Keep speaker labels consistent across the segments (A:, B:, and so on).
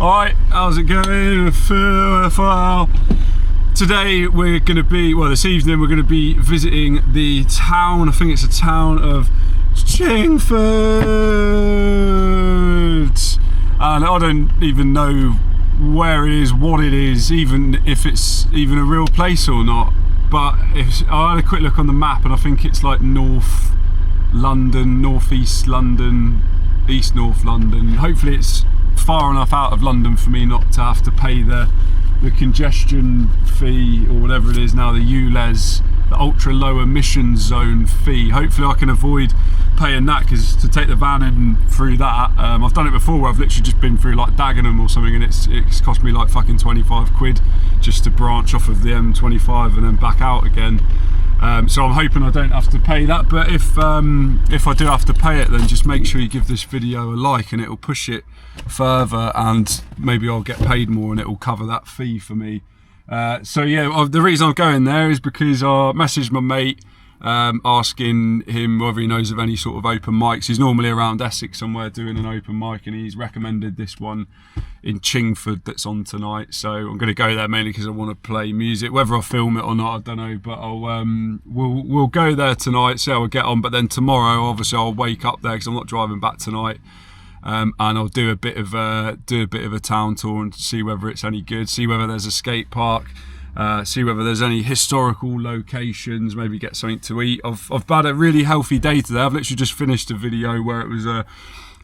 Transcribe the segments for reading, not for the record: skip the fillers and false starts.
A: Alright, how's it going? Today we're going to be, well this evening we're going to be visiting the town, I think it's a town of Chingford. And I don't even know where it is, what it is, even if it's even a real place or not. But I had a quick look on the map and I think it's like North London, North East London, East North London. Hopefully it's far enough out of London for me not to have to pay the congestion fee or whatever it is now, the ULEZ, the ultra low emissions zone fee. Hopefully I can avoid paying that, because to take the van in through that, I've done it before where I've literally just been through like Dagenham or something and it's cost me like fucking 25 quid just to branch off of the M25 and then back out again. So I'm hoping I don't have to pay that, but if I do have to pay it, then just make sure you give this video a like and it'll push it further and maybe I'll get paid more and it'll cover that fee for me. So yeah, the reason I'm going there is because I messaged my mate asking him whether he knows of any sort of open mics. He's normally around Essex somewhere doing an open mic and he's recommended this one in Chingford that's on tonight, so I'm going to go there mainly because I want to play music. Whether I film it or not I don't know, but we'll go there tonight, see how we get on. But then tomorrow obviously I'll wake up there because I'm not driving back tonight, and I'll do a bit of a town tour and see whether it's any good, see whether there's a skate park, see whether there's any historical locations, maybe get something to eat. I've had a really healthy day today. I've literally just finished a video where it was a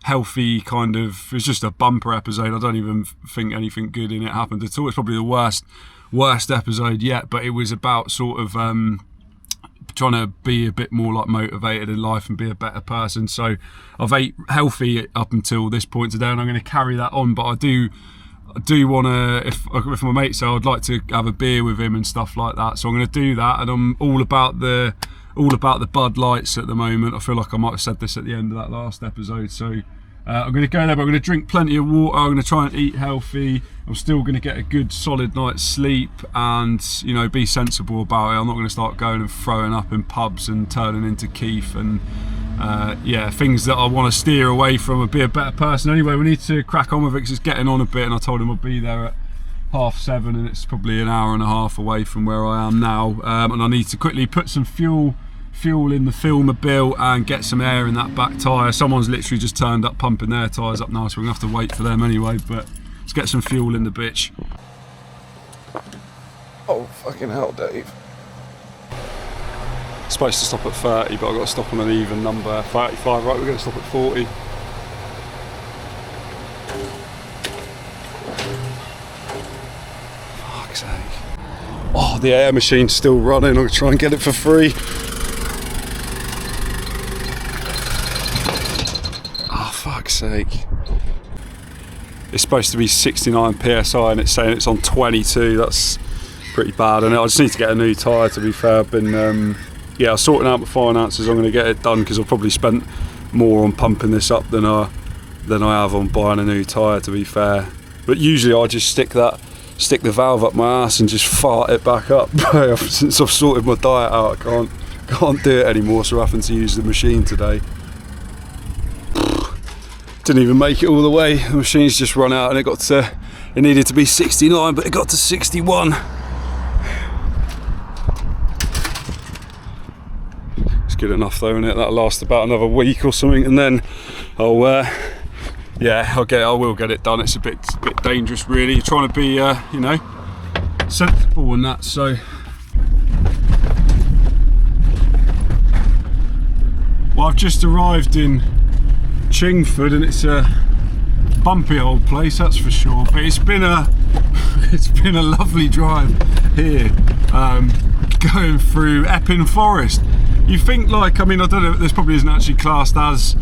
A: healthy kind of, it was just a bumper episode. I don't even think anything good in it happened at all. It's probably the worst episode yet, but it was about sort of trying to be a bit more like motivated in life and be a better person. So I've ate healthy up until this point today and I'm going to carry that on, but I do want to, if my mate said I'd like to have a beer with him and stuff like that, so I'm going to do that. And I'm all about the Bud Lights at the moment. I feel like I might have said this at the end of that last episode. So I'm going to go there, but I'm going to drink plenty of water. I'm going to try and eat healthy. I'm still going to get a good solid night's sleep and, you know, be sensible about it. I'm not going to start going and throwing up in pubs and turning into Keith and yeah, things that I want to steer away from and be a better person. Anyway, we need to crack on with it because it's getting on a bit, and I told him I'll be there at 7:30 and it's probably an hour and a half away from where I am now, and I need to quickly put some fuel in the Filmobile and get some air in that back tyre. Someone's literally just turned up pumping their tyres up now, so we're gonna have to wait for them anyway, but let's get some fuel in the bitch. Oh fucking hell, Dave. Supposed to stop at 30, but I've got to stop on an even number. 35, right, we're going to stop at 40. Fuck's sake. Oh, the air machine's still running. I'm going to try and get it for free. Oh, fuck's sake. It's supposed to be 69 PSI and it's saying it's on 22. That's pretty bad, and I just need to get a new tyre, to be fair. I've been yeah, I was sorting out my finances. I'm going to get it done because I've probably spent more on pumping this up than I have on buying a new tyre, to be fair. But usually I just stick the valve up my ass and just fart it back up. Since I've sorted my diet out, I can't do it anymore, so I'm having to use the machine today. Didn't even make it all the way. The machine's just run out and it needed to be 69, but it got to 61. Good enough though, isn't it? That'll last about another week or something, and then I will get it done. It's a bit dangerous, really. You're trying to be, you know, sensible and that. So, well, I've just arrived in Chingford, and it's a bumpy old place, that's for sure. But it's been a lovely drive here, going through Epping Forest. You think, like, I mean, I don't know, this probably isn't actually classed as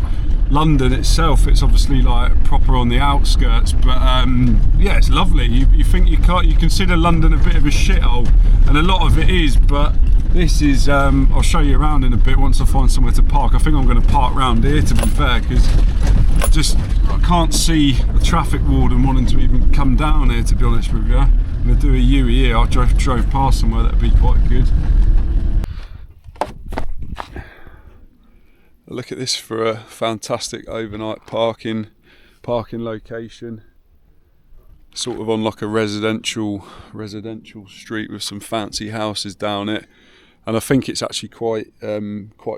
A: London itself, it's obviously like proper on the outskirts, but yeah, it's lovely. You think you consider London a bit of a shithole, and a lot of it is, but this is, I'll show you around in a bit once I find somewhere to park. I think I'm going to park round here, to be fair, because I can't see the traffic warden wanting to even come down here, to be honest with you. I'm going to do a U-E here. I drove past somewhere that'd be quite good. Look at this for a fantastic overnight parking location. sort of on like a residential street with some fancy houses down it, and I think it's actually quite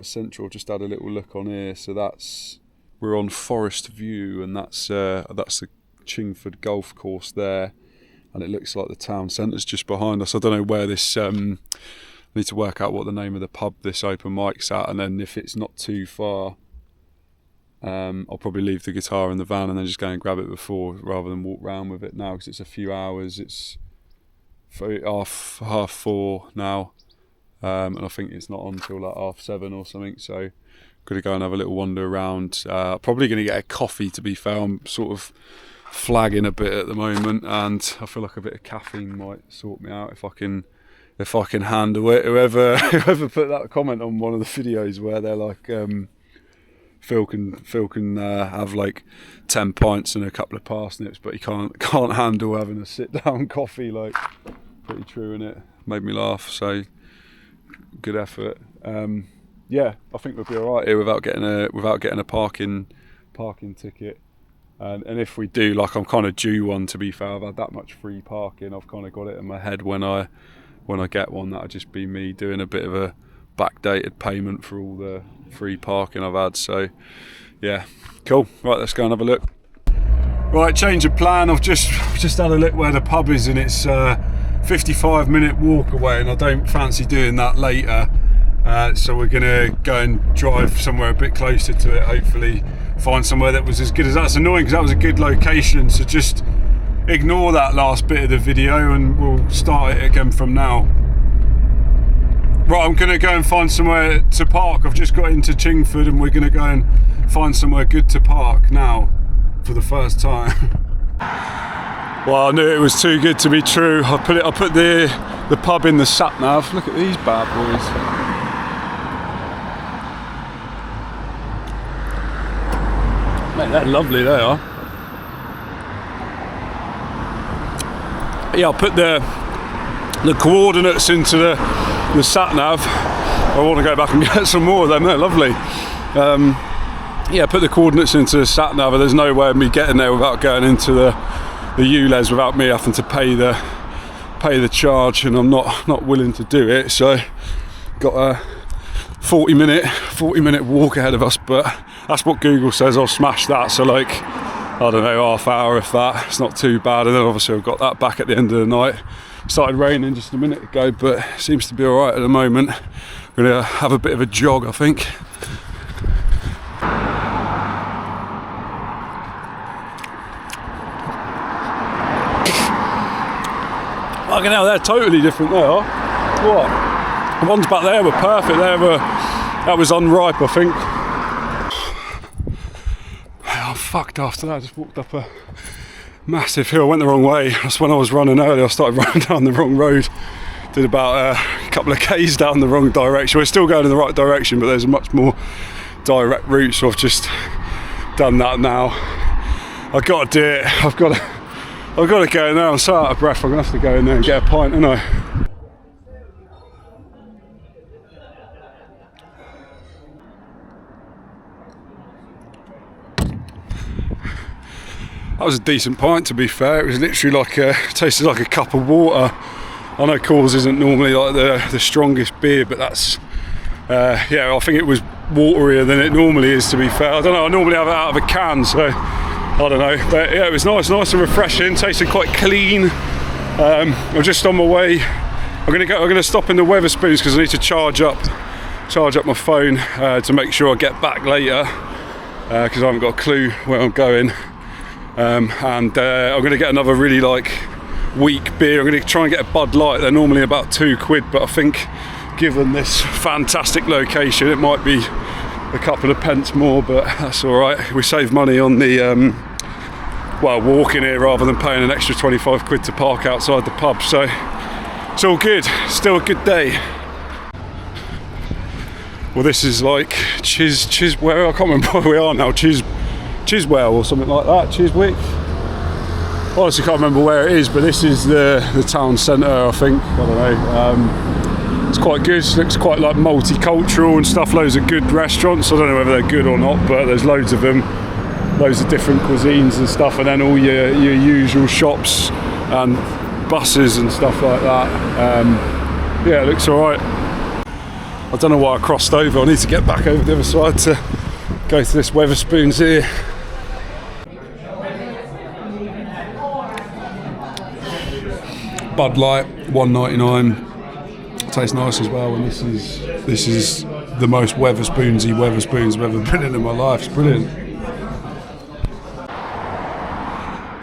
A: central. Just had a little look on here, so we're on Forest View, and that's the Chingford golf course there, and it looks like the town centre's just behind us. I don't know where this. I need to work out what the name of the pub this open mic's at, and then if it's not too far, I'll probably leave the guitar in the van and then just go and grab it before, rather than walk round with it now, because it's a few hours. It's half 4 now, and I think it's not on until like 7:30 or something. So got to go and have a little wander around. Probably going to get a coffee, to be fair. I'm sort of flagging a bit at the moment, and I feel like a bit of caffeine might sort me out if I can handle it. Whoever put that comment on one of the videos where they're like, Phil can have like 10 pints and a couple of parsnips, but he can't handle having a sit down coffee. Like, pretty true, innit? Made me laugh. So good effort. Yeah, I think we'll be all right here without getting a parking ticket. And if we do, like, I'm kind of due one, to be fair. I've had that much free parking. I've kind of got it in my head when I get one, that'll just be me doing a bit of a backdated payment for all the free parking I've had. So yeah, cool. Right, let's go and have a look. Right, change of plan. I've just had a look where the pub is, and it's 55-minute walk away, and I don't fancy doing that later. So we're gonna go and drive somewhere a bit closer to it, hopefully find somewhere that was as good as that. It's annoying because that was a good location, so just ignore that last bit of the video and we'll start it again from now. Right, I'm gonna go and find somewhere to park. I've just got into Chingford and we're gonna go and find somewhere good to park now for the first time. Well, I knew it was too good to be true. I put the pub in the sat nav. Look at these bad boys. Mate, they're lovely, they are. Yeah, I'll put the coordinates into the sat nav. I want to go back and get some more of them. They're lovely. Yeah, put the coordinates into the sat nav. There's no way of me getting there without going into the ULEZ, without me having to pay the charge, and I'm not willing to do it. So got a 40 minute walk ahead of us, but that's what Google says. I'll smash that. So like, I don't know, half hour if that. It's not too bad. And then obviously I've got that back at the end of the night. It started raining just a minute ago, but it seems to be all right at the moment. I'm gonna have a bit of a jog, I think. Fucking hell, they're totally different. They are. What? The ones back there were perfect. That was unripe, I think. I fucked after that. I just walked up a massive hill. I went the wrong way. That's when I was running earlier. I started running down the wrong road. Did about a couple of K's down the wrong direction. We're still going in the right direction, but there's a much more direct route. So I've just done that now. I've got to do it. I've got to go in there. I'm so out of breath. I'm gonna have to go in there and get a pint, aren't I? That was a decent pint, to be fair. It was literally like tasted like a cup of water. I know Coors isn't normally like the strongest beer, but that's yeah, I think it was waterier than it normally is, to be fair. I don't know, I normally have it out of a can, so I don't know. But yeah, it was nice and refreshing, tasted quite clean. I'm just on my way. I'm gonna stop in the Wetherspoons because I need to charge up my phone to make sure I get back later, because I haven't got a clue where I'm going. And I'm going to get another really like weak beer. I'm going to try and get a Bud Light. They're normally about £2, but I think given this fantastic location it might be a couple of pence more, but that's alright. We save money on the walking here rather than paying an extra £25 to park outside the pub, so it's all good. Still a good day. Well, this is like Chiswell. I can't remember where we are now. Chiswell or something like that. Chiswick. Honestly, can't remember where it is, but this is the town centre, I think. I don't know. It's quite good. It looks quite like multicultural and stuff. Loads of good restaurants. I don't know whether they're good or not, but there's loads of them. loads of different cuisines and stuff, and then all your usual shops and buses and stuff like that. Yeah, it looks alright. I don't know why I crossed over. I need to get back over the other side to go to this Wetherspoons here. Bud Light, $1.99. Tastes nice as well, and this is the most Wetherspoonsy Wetherspoons I've ever been in my life. It's brilliant.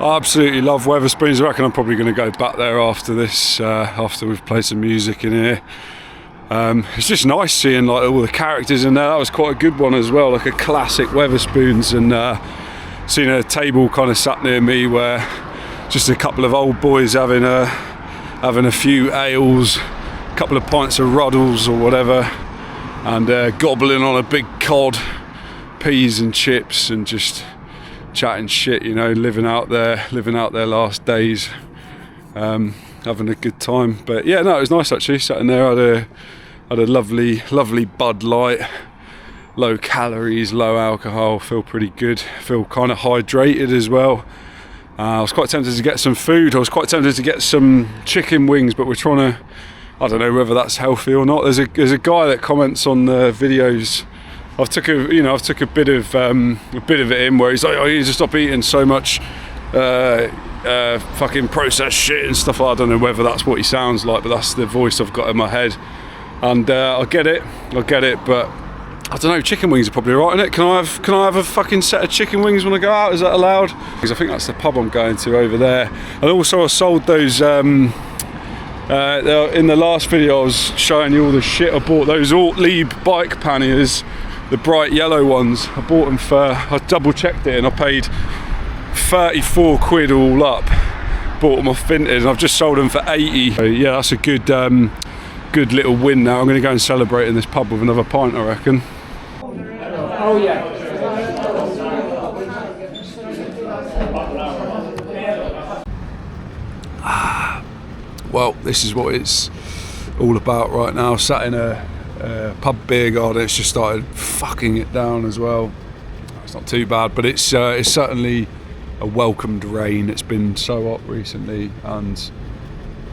A: I absolutely love Wetherspoons. I reckon I'm probably going to go back there after this, after we've played some music in here. It's just nice seeing like all the characters in there. That was quite a good one as well, like a classic Wetherspoons, and seeing a table kind of sat near me where just a couple of old boys having a few ales, a couple of pints of Ruddles or whatever, and gobbling on a big cod, peas and chips, and just chatting shit, you know, living out their last days, having a good time. But yeah, no, it was nice actually. Sat in there, had a lovely Bud Light, low calories, low alcohol. Feel pretty good. Feel kind of hydrated as well. I was quite tempted to get some food. I was quite tempted to get some chicken wings, but we're trying to, I don't know whether that's healthy or not. There's a guy that comments on the videos. I've took a bit of it in where he's like, oh, you need to stop eating so much fucking processed shit and stuff. I don't know whether that's what he sounds like, but that's the voice I've got in my head. And I get it, but I don't know, chicken wings are probably alright, innit? Can I have a fucking set of chicken wings when I go out? Is that allowed? Because I think that's the pub I'm going to over there. And also I sold those, in the last video I was showing you all the shit I bought, those Ortlieb bike panniers, the bright yellow ones. I bought them I double checked it and I paid 34 quid all up. Bought them off Vinted and I've just sold them for 80. So yeah, that's a good little win now. I'm going to go and celebrate in this pub with another pint, I reckon.
B: Oh yeah.
A: Well, this is what it's all about right now. Sat in a pub beer garden. It's just started fucking it down as well. It's not too bad, but it's certainly a welcomed rain. It's been so hot recently, and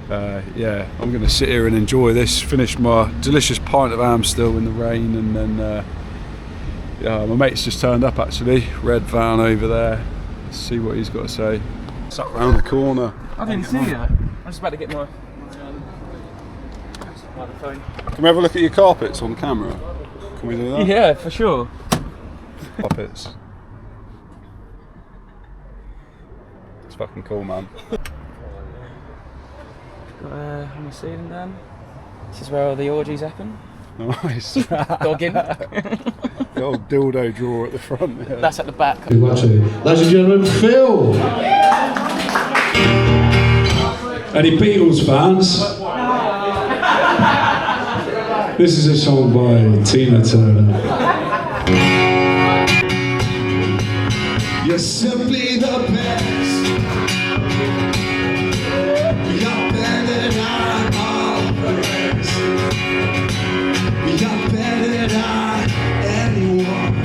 A: yeah, I'm going to sit here and enjoy this, finish my delicious pint of Amstel in the rain, and then yeah, my mate's just turned up actually, red van over there. Let's see what he's got to say. Sat round the corner.
B: I didn't see that. I was about to get my phone.
A: Can we have a look at your carpets on camera? Can we do that?
B: Yeah, for sure.
A: Carpets. It's fucking cool, man.
B: Got on the ceiling down. This is where all the orgies happen.
A: Nice.
B: Dogging.
A: The old dildo drawer at the front. Yeah.
B: That's at the back.
C: Ladies and gentlemen, Phil! Any Beatles fans? This is a song by Tina Turner. You're simply the best. You're better than all the rest. You're better than anyone.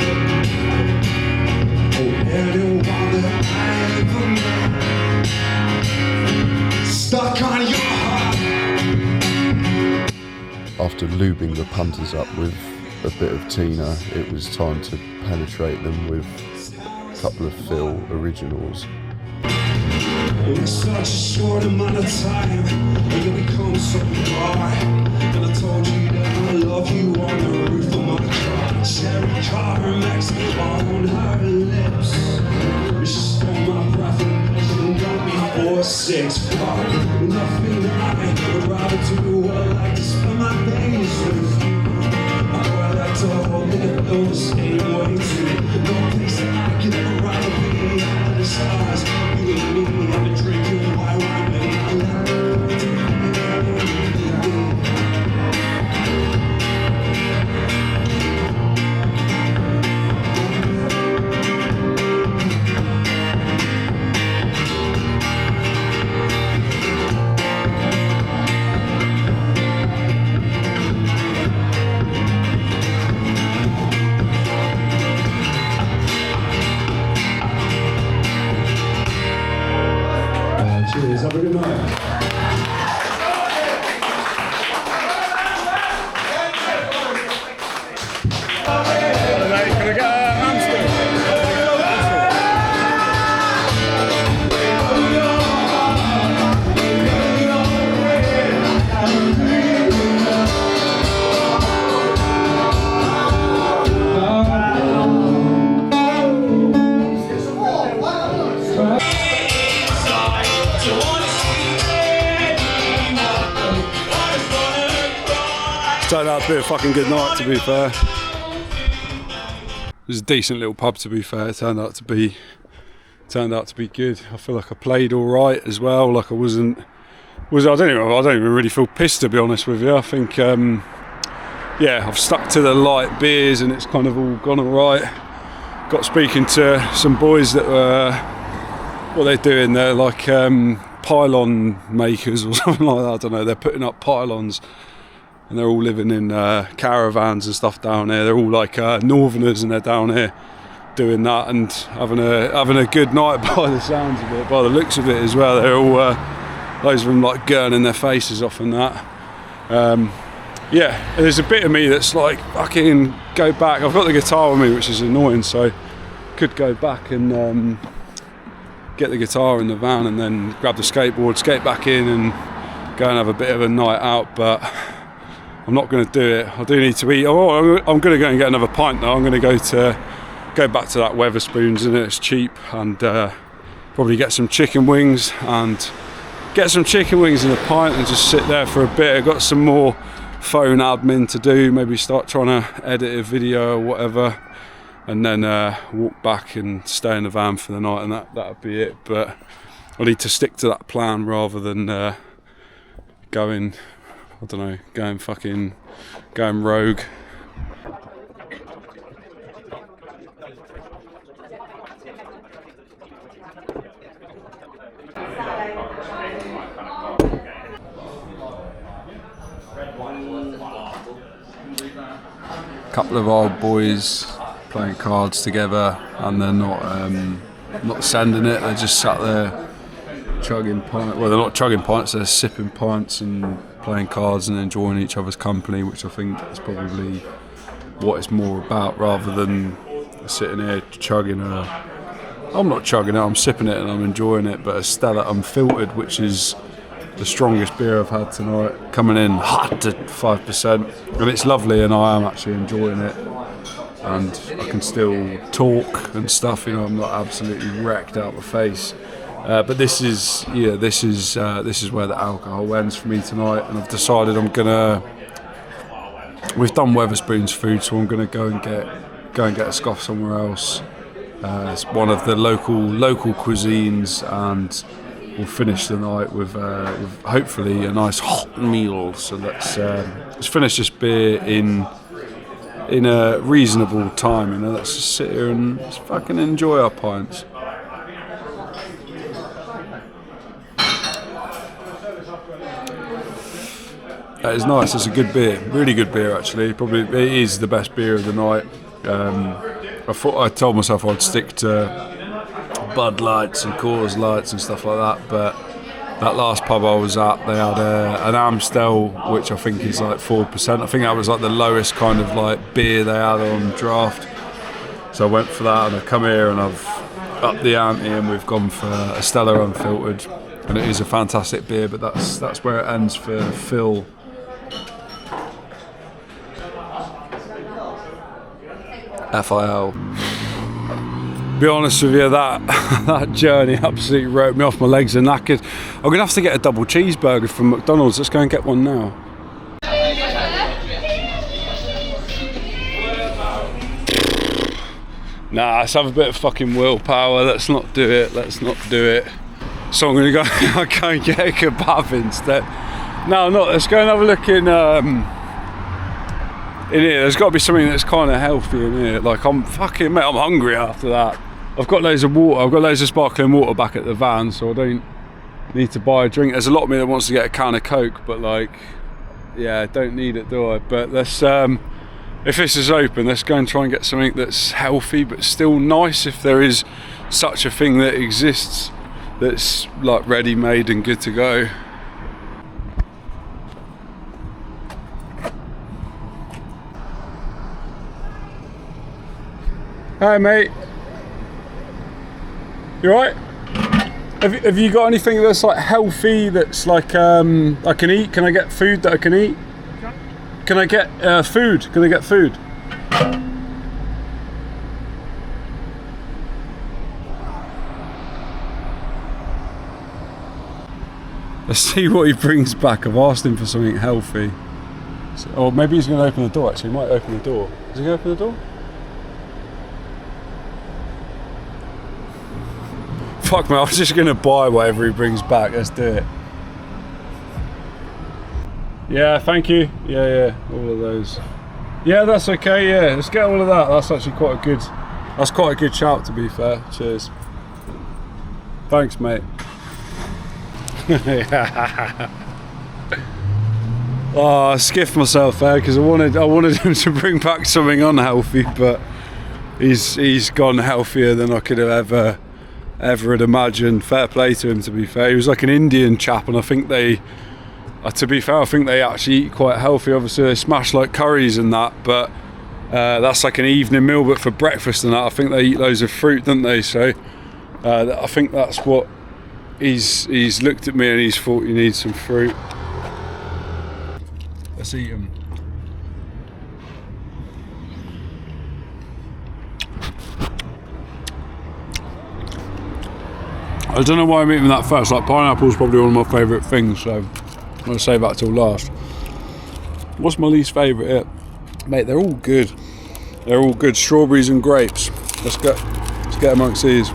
C: Oh, anyone that I ever met. Stuck on your heart.
D: After lubing the punters up with a bit of Tina, it was time to penetrate them with a couple of Phil originals.
C: In such a short amount of time, and you become so hard. And I told you that I love you on the roof of my car. Cherry Carmex on her lips. She stole my breath and got me 4, 6, 5. Nothing I would rather do. I like to spend my days with you. I like to hold it, feel the same way too. No place that I could ever rather be under the stars. You and me, I've been drinking white wine, baby. I love you. Cheers, have a good night.
A: Turned out to be a fucking good night, to be fair. It was a decent little pub, to be fair. It turned out to be good. I feel like I played all right as well. Like I don't even really feel pissed, to be honest with you. I think yeah, I've stuck to the light beers and it's kind of all gone all right. Got speaking to some boys that were, what they're doing, they're like pylon makers or something like that. I don't know. They're putting up pylons. And they're all living in caravans and stuff down there. They're all like northerners, and they're down here doing that and having a good night by the sounds of it, by the looks of it as well. They're all loads of them like gurning their faces off and that. Yeah, there's a bit of me that's like fucking go back. I've got the guitar with me, which is annoying, so could go back and get the guitar in the van and then grab the skateboard, skate back in and go and have a bit of a night out, but I'm not going to do it. I do need to eat. Oh, I'm going to go and get another pint though. I'm going to go back to that Wetherspoons, and it's cheap, and probably get some chicken wings and a pint and just sit there for a bit. I've got some more phone admin to do. Maybe start trying to edit a video or whatever, and then walk back and stay in the van for the night, and that'd be it. But I need to stick to that plan rather than going rogue. Couple of old boys playing cards together, and they're not sending it. They're just sat there chugging pints. Well, they're not chugging pints. They're sipping pints and playing cards and enjoying each other's company, which I think is probably what it's more about, rather than sitting here chugging I'm not chugging it, I'm sipping it and I'm enjoying it, but a Stella Unfiltered, which is the strongest beer I've had tonight, coming in hot at 5%, and it's lovely, and I am actually enjoying it, and I can still talk and stuff, you know, I'm not absolutely wrecked out my face. But this is where the alcohol ends for me tonight, and I've decided we've done Wetherspoons food, so I'm gonna go and get a scoff somewhere else. It's one of the local cuisines, and we'll finish the night with hopefully a nice hot meal. So let's finish this beer in a reasonable time. You know, let's just sit here and just fucking enjoy our pints. That is nice. It's a good beer, really good beer actually. Probably it is the best beer of the night. I told myself I'd stick to Bud Lights and Coors Lights and stuff like that, but that last pub I was at, they had an Amstel, which I think is like 4%. I think that was like the lowest kind of like beer they had on draft. So I went for that, and I've come here and I've upped the ante, and we've gone for a Stella Unfiltered, and it is a fantastic beer. But that's where it ends for Phil. FIL. Be honest with you, that journey absolutely wrote me off. My legs are knackered. I'm gonna have to get a double cheeseburger from McDonald's. Let's go and get one now. Nah, let's have a bit of fucking willpower. Let's not do it. So I'm gonna go and get a kebab instead. No, I'm not. Let's go and have a look in here. There's got to be something that's kind of healthy in here. Like, I'm hungry after that. I've got loads of water. I've got loads of sparkling water back at the van, so I don't need to buy a drink. There's a lot of me that wants to get a can of Coke, but like, yeah, I don't need it, do I? But let's, if this is open, let's go and try and get something that's healthy but still nice, if there is such a thing that exists. that's like ready made and good to go. Hi mate, you alright? Have you got anything that's like healthy, that's like I can eat? Can I get food that I can eat? Can I get food? Can I get food? Let's see what he brings back. I've asked him for something healthy. So, or maybe he's going to open the door actually. He might open the door. Is he going to open the door? Fuck man, I was just going to buy whatever he brings back. Let's do it. Yeah, thank you. Yeah, all of those. Yeah, that's okay, yeah. Let's get all of that. That's actually quite a good shout, to be fair. Cheers. Thanks, mate. Oh, I skiffed myself there because I wanted him to bring back something unhealthy, but he's gone healthier than I could have ever had imagined. Fair play to him, to be fair. He was like an Indian chap, and I think they actually eat quite healthy. Obviously they smash like curries and that, but that's like an evening meal. But for breakfast and that, I think they eat loads of fruit, don't they? So I think that's what he's looked at me and he's thought you need some fruit. Let's eat them. I don't know why I'm eating that first. Like, pineapple's probably one of my favourite things, so I'm going to save that till last. What's my least favourite here? Mate, they're all good. They're all good. Strawberries and grapes. Let's get amongst these.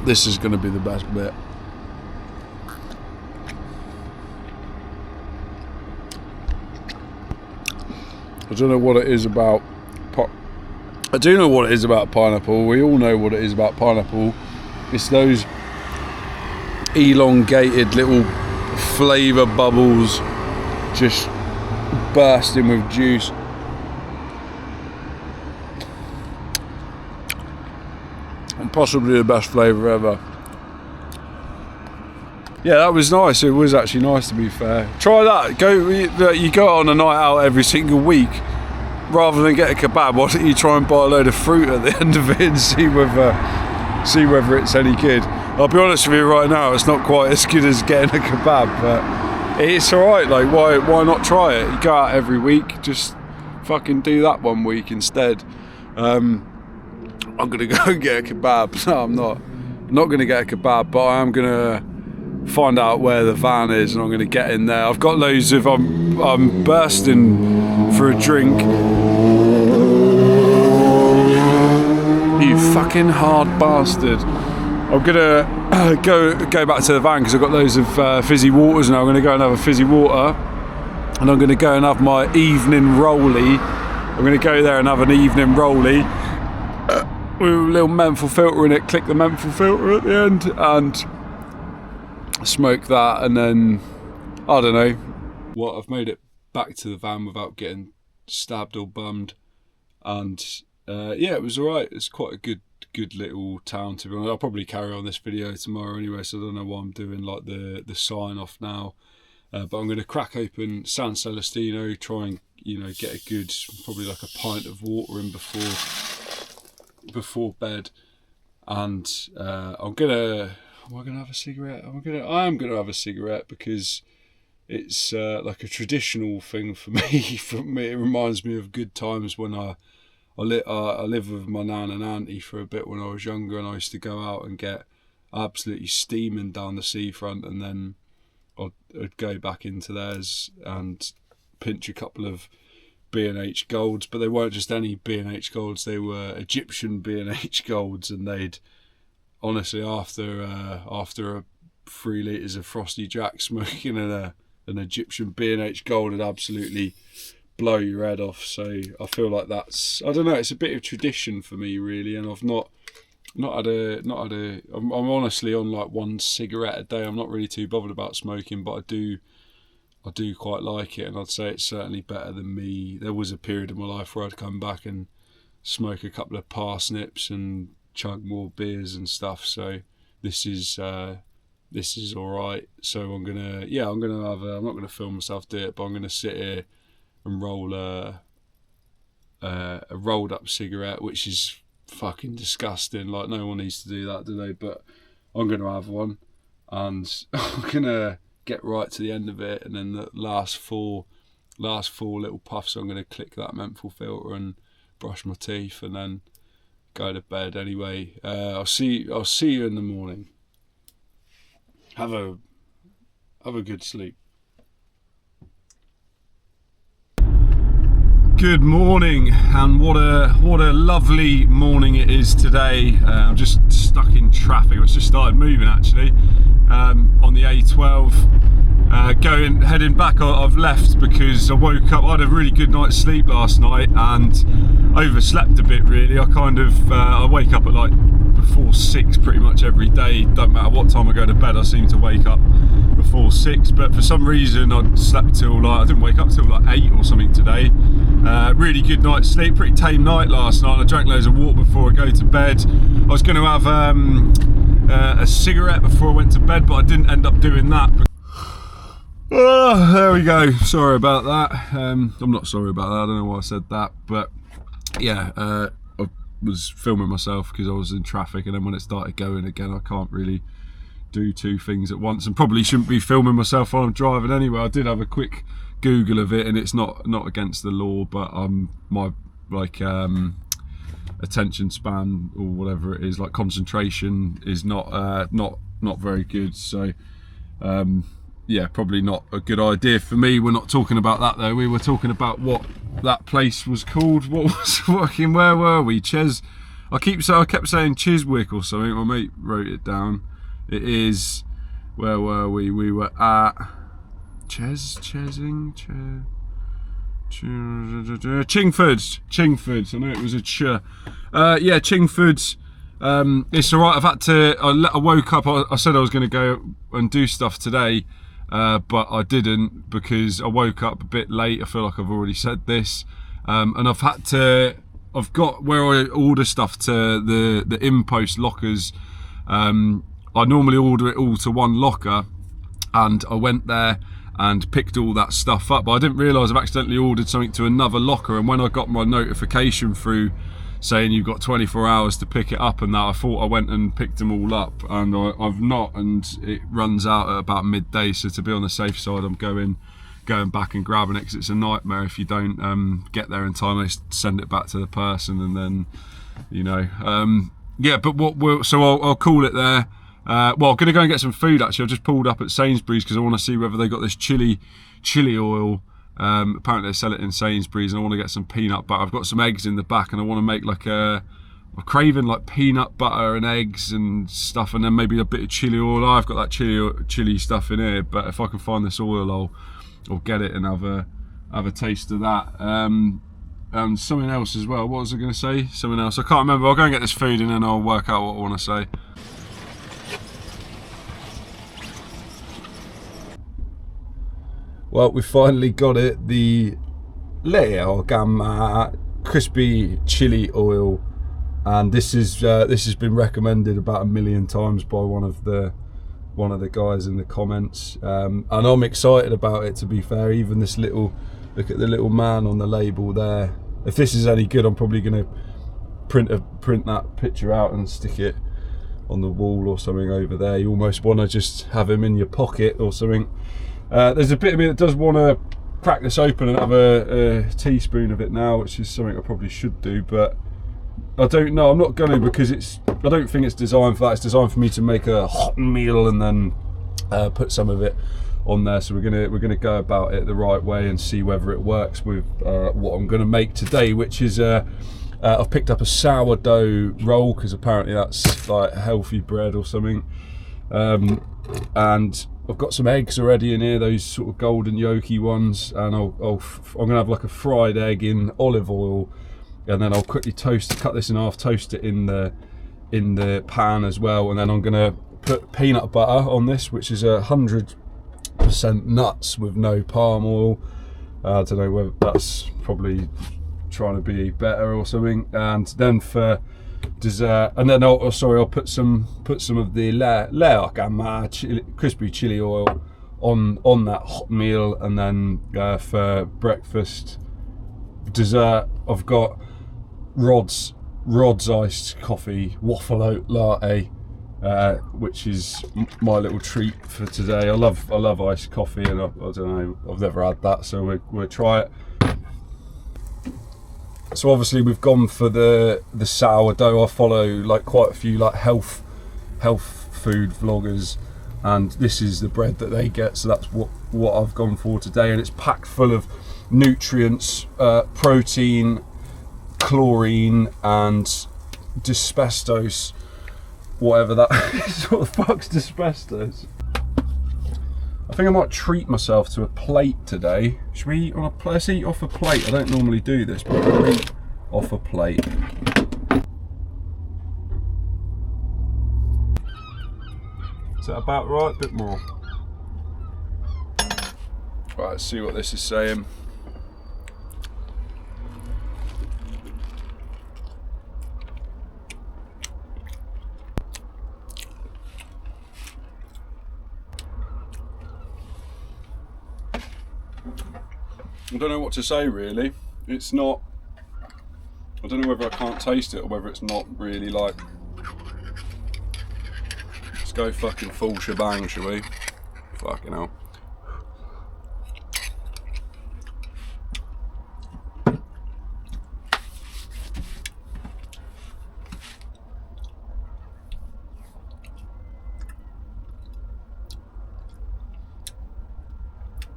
A: This is going to be the best bit. I don't know what it is about. I do know what it is about pineapple. We all know what it is about pineapple. It's those elongated little flavour bubbles just bursting with juice. And possibly the best flavour ever. Yeah, that was nice. It was actually nice, to be fair. Try that. You go on a night out every single week. Rather than get a kebab, why don't you try and buy a load of fruit at the end of it and see whether it's any good. I'll be honest with you right now, it's not quite as good as getting a kebab, but it's alright. Like, why not try it? You go out every week, just fucking do that one week instead. I'm gonna go and get a kebab. No, I'm not gonna get a kebab, but I am gonna find out where the van is and I'm gonna get in there. I've got loads of I'm bursting for a drink. You fucking hard bastard. I'm gonna go back to the van because I've got loads of fizzy waters now. I'm gonna go and have a fizzy water and I'm gonna go and have my evening rollie. I'm gonna go there and have an evening rollie with a little menthol filter in it. Click the menthol filter at the end and smoke that, and then I don't know what, I've made it back to the van without getting stabbed or bummed, and yeah, it was alright. It's quite a good little town, to be honest. I'll probably carry on this video tomorrow anyway, so I don't know why I'm doing like the sign off now, but I'm going to crack open San Celestino, try and get a good, probably like a pint of water in before bed, and am I gonna have a cigarette? I am gonna have a cigarette because it's like a traditional thing for me. It reminds me of good times when I lived with my nan and auntie for a bit when I was younger, and I used to go out and get absolutely steaming down the seafront, and then I'd go back into theirs and pinch a couple of B&H Golds, but they weren't just any B&H Golds, they were Egyptian B&H Golds, and they'd honestly, after 3 litres of Frosty Jack smoking an Egyptian B&H Gold would absolutely blow your head off. So I feel like that's, I don't know, it's a bit of tradition for me really, and I've not had a. I'm honestly on like one cigarette a day. I'm not really too bothered about smoking, but I do quite like it, and I'd say it's certainly better than me. There was a period in my life where I'd come back and smoke a couple of parsnips and chug more beers and stuff. So this is all right. So I'm gonna have I'm not gonna film myself do it, but I'm gonna sit here and roll a rolled up cigarette, which is fucking disgusting. Like, no one needs to do that, do they? But I'm gonna have one, and I'm gonna get right to the end of it, and then the last four little puffs, I'm gonna click that menthol filter and brush my teeth, and then go to bed. Anyway, I'll see you in the morning. Have a good sleep. Good morning, and what a lovely morning it is today. I'm just stuck in traffic. It's just started moving actually on the A12. Heading back. I've left because I woke up. I had a really good night's sleep last night and overslept a bit really. I wake up at like before 6 pretty much every day. Don't matter what time I go to bed, I seem to wake up before 6, but for some reason I slept till I didn't wake up till like 8 or something today. Really good night's sleep, pretty tame night last night. I drank loads of water before I go to bed. I was going to have a cigarette before I went to bed, but I didn't end up doing that. Oh, there we go. Sorry about that. I'm not sorry about that. I don't know why I said that, but yeah, I was filming myself because I was in traffic, and then when it started going again, I can't really do two things at once, and probably shouldn't be filming myself while I'm driving anyway. I did have a quick Google of it, and it's not against the law, but my attention span or whatever it is, like concentration, is not very good. So yeah, probably not a good idea for me. We're not talking about that though. We were talking about what that place was called. What was fucking, where were we? I kept saying Chiswick or something. My mate wrote it down. It is, where were we? We were at Chingford. I know it was a yeah, Chingford. It's alright. I woke up, I said I was going to go and do stuff today, but I didn't because I woke up a bit late. I feel like I've already said this, and I've got where I order stuff to the InPost lockers. I normally order it all to one locker, and I went there and picked all that stuff up, but I didn't realise I've accidentally ordered something to another locker, and when I got my notification through saying you've got 24 hours to pick it up and that, I thought I went and picked them all up, and I've not, and it runs out at about midday. So to be on the safe side, I'm going back and grabbing it, because it's a nightmare if you don't get there in time. They send it back to the person, and then yeah. But I'll call it there. Well, I'm going to go and get some food actually. I've just pulled up at Sainsbury's because I want to see whether they got this chili oil. Apparently they sell it in Sainsbury's, and I want to get some peanut butter. I've got some eggs in the back, and I want to make like I'm craving like peanut butter and eggs and stuff, and then maybe a bit of chili oil. I've got that chili stuff in here, but if I can find this oil, I'll get it and have a taste of that. And something else as well. What was I going to say? Something else. I can't remember. I'll go and get this food, and then I'll work out what I want to say. Well, we finally got it, the Leama crispy chili oil, and this has been recommended about 1 million times by one of the guys in the comments, and I'm excited about it, to be fair. Even this look at the little man on the label there. If this is any good, I'm probably going to print that picture out and stick it on the wall or something over there. You almost want to just have him in your pocket or something. There's a bit of me that does want to crack this open and have a teaspoon of it now, which is something I probably should do, but I don't know. I'm not going to, because I don't think it's designed for that. It's designed for me to make a hot meal and then put some of it on there. So we're gonna go about it the right way and see whether it works with what I'm going to make today, which is I've picked up a sourdough roll, because apparently that's like healthy bread or something, and I've got some eggs already in here, those sort of golden yolky ones, and I'm gonna have like a fried egg in olive oil, and then I'll quickly cut this in half, toast it in the pan as well, and then I'm gonna put peanut butter on this, which is 100% nuts with no palm oil. I don't know whether that's probably trying to be better or something. And then for dessert, and then I'll put some of the Leama crispy chili oil on that hot meal. And then for breakfast dessert, I've got Rod's iced coffee waffle oat latte, which is my little treat for today. I love iced coffee, and I don't know, I've never had that, so we'll try it. So obviously we've gone for the sourdough. I follow like quite a few like health food vloggers, and this is the bread that they get, so that's what I've gone for today. And it's packed full of nutrients, protein, chlorine, and dyspestos, whatever that is. What the fuck's dyspestos? I think I might treat myself to a plate today. Should we eat on a plate? Let's eat off a plate. I don't normally do this, but I'll eat off a plate. Is that about right? A bit more. Right, let's see what this is saying. I don't know what to say really. It's not, I don't know whether I can't taste it or whether it's not really like, let's go fucking full shebang, shall we? Fucking hell.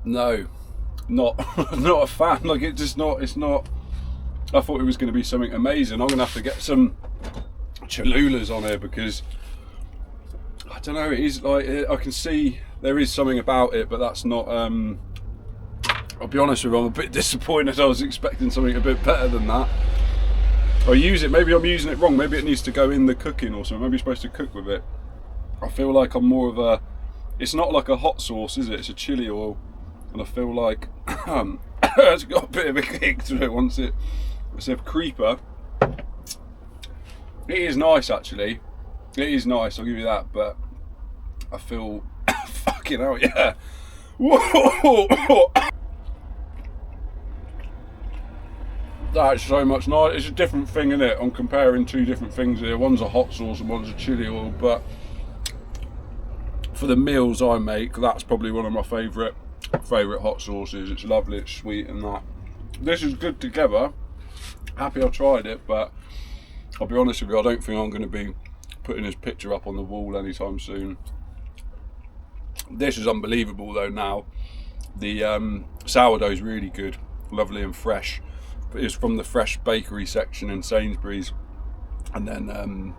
A: No. Not a fan. Like it's not. I thought it was going to be something amazing. I'm going to have to get some Cholulas on here, because I don't know. It is like, I can see there is something about it, but that's not. I'll be honest with you, I'm a bit disappointed. I was expecting something a bit better than that. I use it. Maybe I'm using it wrong. Maybe it needs to go in the cooking or something. Maybe you're supposed to cook with it. I feel like I'm more of a. It's not like a hot sauce, is it? It's a chili oil. And I feel like it's got a bit of a kick to it once it's a creeper. It is nice, actually. It is nice, I'll give you that, but I feel fucking hell, yeah. Whoa. That's so much nice. It's a different thing, isn't it? I'm comparing two different things here. One's a hot sauce and one's a chili oil, but for the meals I make, that's probably one of my favourite hot sauces. It's lovely, it's sweet, and that. This is good together. Happy I tried it, but I'll be honest with you, I don't think I'm going to be putting his picture up on the wall anytime soon. This is unbelievable though now. The sourdough is really good, lovely and fresh. It's from the fresh bakery section in Sainsbury's, and then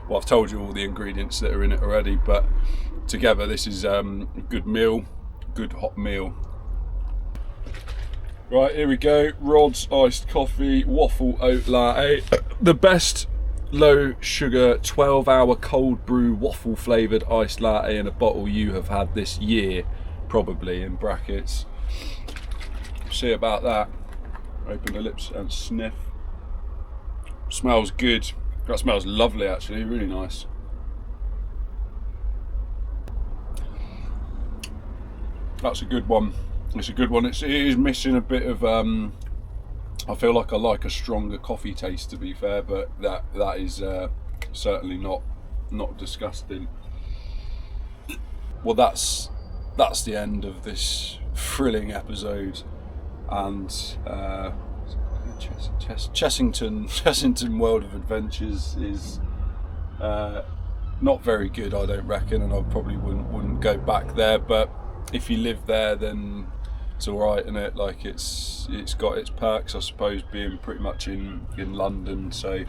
A: well, I've told you all the ingredients that are in it already, but together this is a good meal. Good hot meal. Right, here we go. Rod's iced coffee waffle oat latte. The best low sugar 12-hour cold brew waffle flavoured iced latte in a bottle you have had this year, probably, in brackets. See about that. Open the lips and sniff. Smells good. That smells lovely, actually, really nice. That's a good one. It's a good one. It is missing a bit of. I feel like I like a stronger coffee taste, to be fair, but that is certainly not disgusting. Well, that's the end of this thrilling episode, and Chessington World of Adventures is not very good, I don't reckon, and I probably wouldn't go back there, but if you live there, then it's alright, isn't it? Like it's got its perks, I suppose, being pretty much in London. So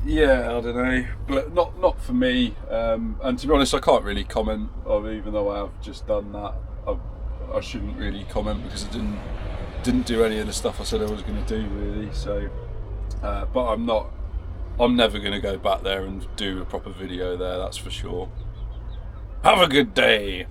A: yeah, I don't know, but not for me. And to be honest, I can't really comment. Even though I have just done that, I shouldn't really comment because I didn't do any of the stuff I said I was going to do, really. So, but I'm never going to go back there and do a proper video there. That's for sure. Have a good day.